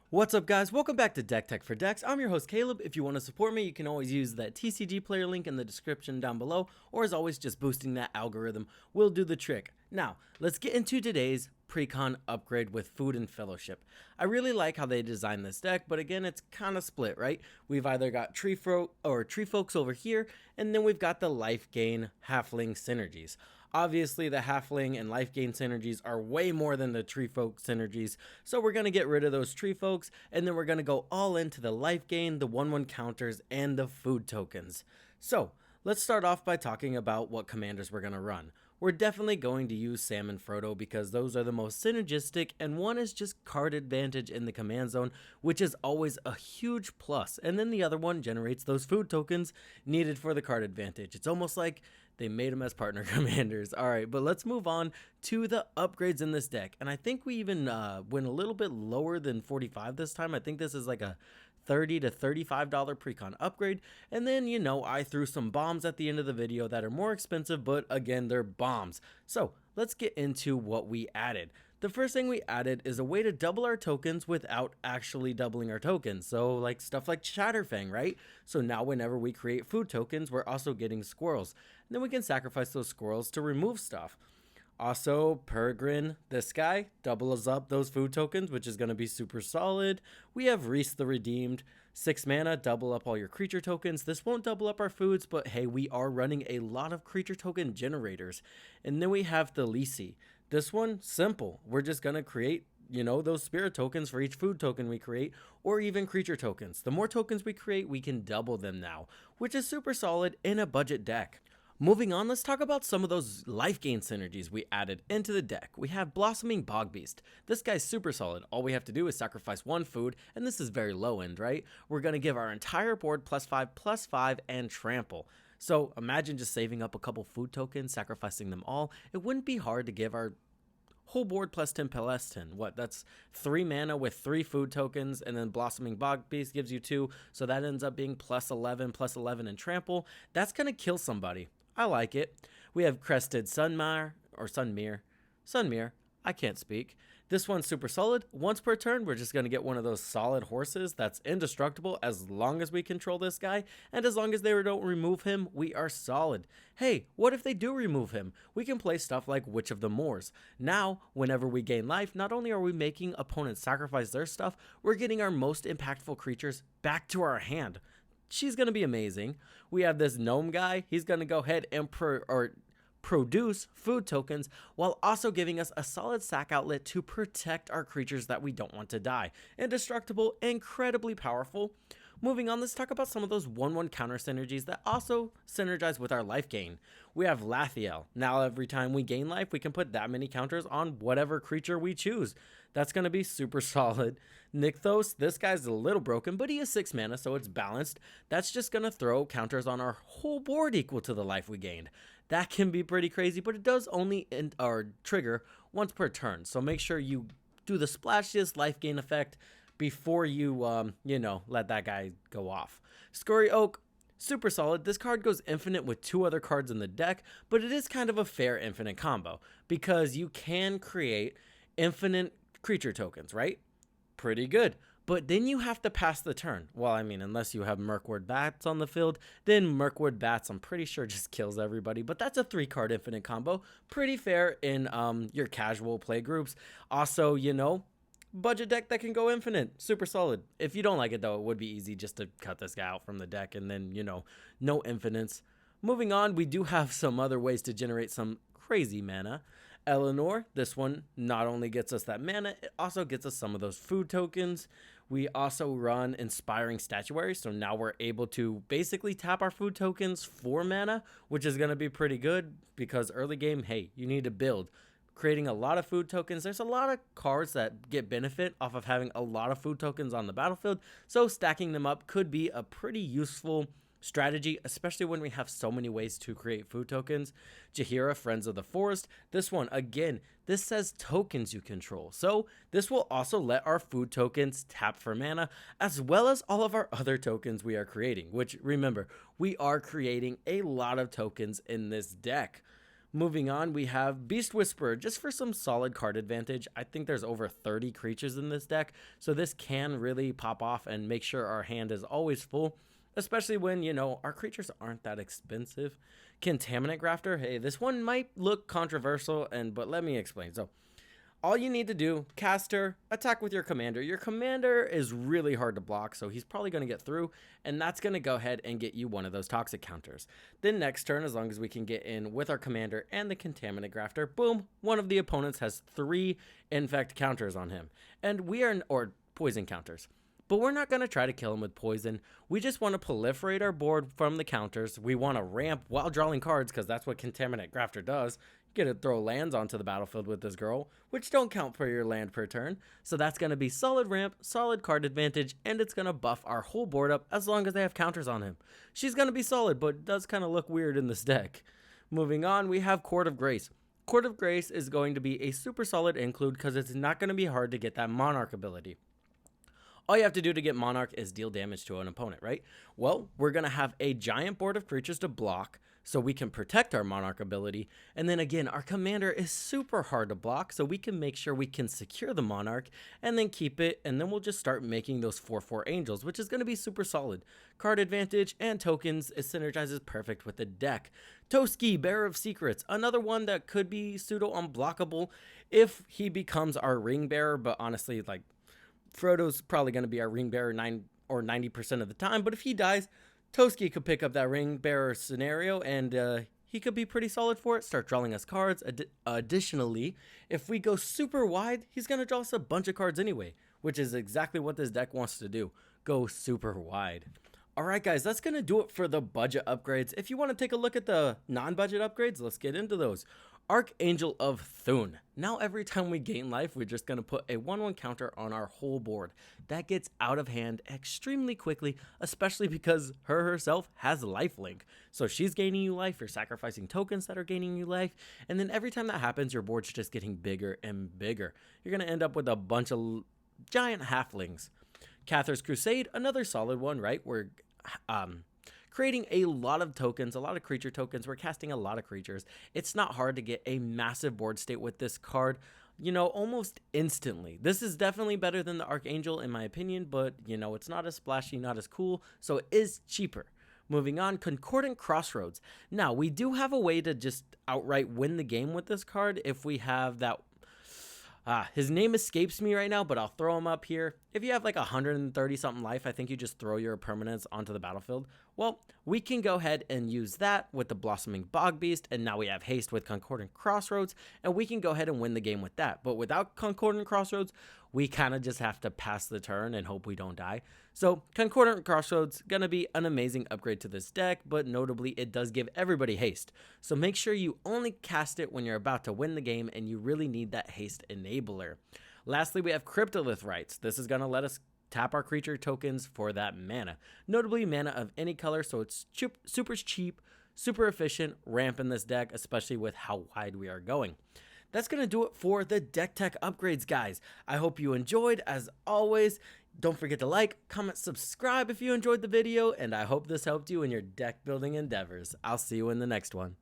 What's up, guys? Welcome back to Deck Tech for Decks. I'm your host Caleb. If you want to support me, you can always use that TCGPlayer link in the description down below, or as always, just boosting that algorithm will do the trick. Now, let's get into today's Precon upgrade with Food and Fellowship. I really like how they designed this deck, but again, it's kind of split, right? We've either got Tree Folks over here, and then we've got the Life Gain Halfling synergies. Obviously, the Halfling and Life Gain synergies are way more than the Tree Folk synergies, so we're going to get rid of those Tree Folks, and then we're going to go all into the Life Gain, the 1/1 counters, and the food tokens. So, let's start off by talking about what commanders we're going to run. We're definitely going to use Sam and Frodo because those are the most synergistic, and one is just card advantage in the command zone, which is always a huge plus, and then the other one generates those food tokens needed for the card advantage. It's almost like they made them as partner commanders. All right, but let's move on to the upgrades in this deck. And I think we even went a little bit lower than 45 this time. I think this is like a $30 to $35 Precon upgrade. And then, you know, I threw some bombs at the end of the video that are more expensive, but again, they're bombs. So let's get into what we added. The first thing we added is a way to double our tokens without actually doubling our tokens. So like stuff like Shatterfang, right? So now whenever we create food tokens, we're also getting squirrels. And then we can sacrifice those squirrels to remove stuff. Also, Peregrine, this guy, doubles up those food tokens, which is going to be super solid. We have Reese the Redeemed, 6 mana, double up all your creature tokens. This won't double up our foods, but hey, we are running a lot of creature token generators. And then we have the Lysi. This one, simple. We're just going to create, you know, those spirit tokens for each food token we create, or even creature tokens. The more tokens we create, we can double them now, which is super solid in a budget deck. Moving on, let's talk about some of those life gain synergies we added into the deck. We have Blossoming Bog Beast. This guy's super solid. All we have to do is sacrifice one food, and this is very low end, right? We're going to give our entire board +5/+5 and trample. So imagine just saving up a couple food tokens, sacrificing them all. It wouldn't be hard to give our whole board +10/+10. What? That's 3 mana with 3 food tokens, and then Blossoming Bog Beast gives you 2. So that ends up being +11/+11 and trample. That's going to kill somebody. I like it. We have Crested Sunmower, or Sunmere. I can't speak. This one's super solid. Once per turn, we're just going to get one of those solid horses that's indestructible as long as we control this guy, and as long as they don't remove him, we are solid. Hey, what if they do remove him? We can play stuff like Witch of the Moors. Now, whenever we gain life, not only are we making opponents sacrifice their stuff, we're getting our most impactful creatures back to our hand. She's going to be amazing. We have this Gnome Guy. He's going to go ahead and produce food tokens while also giving us a solid sack outlet to protect our creatures that we don't want to die. Indestructible, incredibly powerful. Moving on, let's talk about some of those 1/1 counter synergies that also synergize with our life gain. We have Lathiel. Now every time we gain life, we can put that many counters on whatever creature we choose. That's going to be super solid. Nykthos, this guy's a little broken, but he is 6 mana, so it's balanced. That's just going to throw counters on our whole board equal to the life we gained. That can be pretty crazy, but it does only trigger once per turn. So make sure you do the splashiest life gain effect before you, let that guy go off. Skeary Oak, super solid. This card goes infinite with 2 other cards in the deck, but it is kind of a fair infinite combo because you can create infinite creature tokens, right? Pretty good. But then you have to pass the turn. Well, I mean, unless you have Mirkwood Bats on the field, then Mirkwood Bats, I'm pretty sure, just kills everybody. But that's a 3-card infinite combo. Pretty fair in your casual play groups. Also, you know, budget deck that can go infinite. Super solid. If you don't like it, though, it would be easy just to cut this guy out from the deck and then, you know, no infinites. Moving on, we do have some other ways to generate some crazy mana. Eleanor, this one not only gets us that mana, it also gets us some of those food tokens. We also run Inspiring Statuary, so now we're able to basically tap our food tokens for mana, which is going to be pretty good because early game, hey, you need to build. Creating a lot of food tokens, there's a lot of cards that get benefit off of having a lot of food tokens on the battlefield, so stacking them up could be a pretty useful strategy, especially when we have so many ways to create food tokens. Jahira, Friends of the Forest. This one, again, this says tokens you control. So this will also let our food tokens tap for mana, as well as all of our other tokens we are creating, which remember, we are creating a lot of tokens in this deck. Moving on, we have Beast Whisperer, just for some solid card advantage. I think there's over 30 creatures in this deck, so this can really pop off and make sure our hand is always full, especially when, you know, our creatures aren't that expensive. Contaminant Grafter, hey, this one might look controversial, but let me explain. So, all you need to do, caster, attack with your commander. Your commander is really hard to block, so he's probably going to get through, and that's going to go ahead and get you one of those toxic counters. Then next turn, as long as we can get in with our commander and the Contaminant Grafter, boom, one of the opponents has 3 infect counters on him. And or poison counters. But we're not going to try to kill him with poison. We just want to proliferate our board from the counters. We want to ramp while drawing cards, because that's what Contaminant Grafter does. You get to throw lands onto the battlefield with this girl, which don't count for your land per turn. So that's going to be solid ramp, solid card advantage, and it's going to buff our whole board up as long as they have counters on him. She's going to be solid, but does kind of look weird in this deck. Moving on, we have Court of Grace. Court of Grace is going to be a super solid include because it's not going to be hard to get that Monarch ability. All you have to do to get Monarch is deal damage to an opponent, right? Well, we're going to have a giant board of creatures to block so we can protect our Monarch ability. And then again, our commander is super hard to block, so we can make sure we can secure the Monarch and then keep it. And then we'll just start making those 4/4 angels, which is going to be super solid. Card advantage and tokens, it synergizes perfect with the deck. Toski, Bearer of Secrets, another one that could be pseudo unblockable if he becomes our ring bearer, but honestly, like, Frodo's probably going to be our ring bearer 90% of the time, but if he dies, Toski could pick up that ring bearer scenario, and he could be pretty solid for it, start drawing us cards. Additionally, if we go super wide, he's going to draw us a bunch of cards anyway, which is exactly what this deck wants to do, go super wide. Alright guys, that's going to do it for the budget upgrades. If you want to take a look at the non-budget upgrades, let's get into those. Archangel of Thune. Now every time we gain life, we're just going to put a 1/1 counter on our whole board. That gets out of hand extremely quickly, especially because her herself has lifelink. So she's gaining you life, you're sacrificing tokens that are gaining you life, and then every time that happens, your board's just getting bigger and bigger. You're going to end up with a bunch of giant halflings. Cathers Crusade, another solid one, right? We're creating a lot of tokens, a lot of creature tokens. We're casting a lot of creatures. It's not hard to get a massive board state with this card, you know, almost instantly. This is definitely better than the Archangel in my opinion, but, you know, it's not as splashy, not as cool, so it is cheaper. Moving on, Concordant Crossroads. Now, we do have a way to just outright win the game with this card if we have that. His name escapes me right now, but I'll throw him up here. If you have like 130 something life, I think you just throw your permanents onto the battlefield. Well, we can go ahead and use that with the Blossoming Bog Beast, and now we have haste with Concordant Crossroads, and we can go ahead and win the game with that. But without Concordant Crossroads, we kind of just have to pass the turn and hope we don't die. So Concordant Crossroads, gonna be an amazing upgrade to this deck, but notably it does give everybody haste. So make sure you only cast it when you're about to win the game and you really need that haste enabler. Lastly, we have Cryptolith Rights. This is gonna let us tap our creature tokens for that mana. Notably mana of any color, so it's super cheap, super efficient ramp in this deck, especially with how wide we are going. That's going to do it for the deck tech upgrades, guys. I hope you enjoyed. As always, don't forget to like, comment, subscribe if you enjoyed the video, and I hope this helped you in your deck building endeavors. I'll see you in the next one.